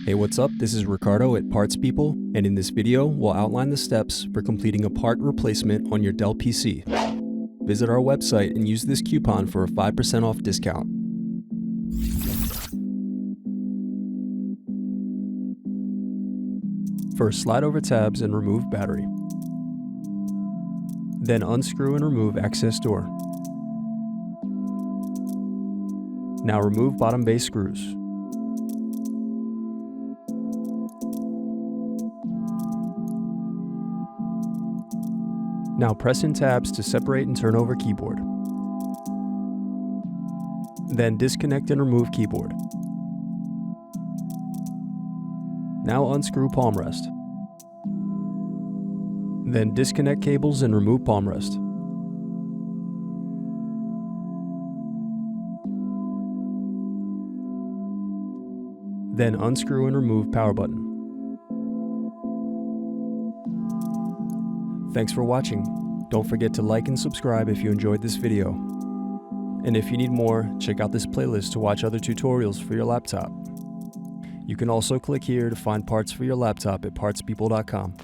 Hey, what's up? This is Ricardo at Parts People, and in this video, we'll outline the steps for completing a part replacement on your Dell PC. Visit our website and use this coupon for a 5% off discount. First, slide over tabs and remove battery. Then unscrew and remove access door. Now remove bottom base screws. Now press in tabs to separate and turn over keyboard. Then disconnect and remove keyboard. Now unscrew palm rest. Then disconnect cables and remove palm rest. Then unscrew and remove power button. Thanks for watching. Don't forget to like and subscribe if you enjoyed this video. And if you need more, check out this playlist to watch other tutorials for your laptop. You can also click here to find parts for your laptop at partspeople.com.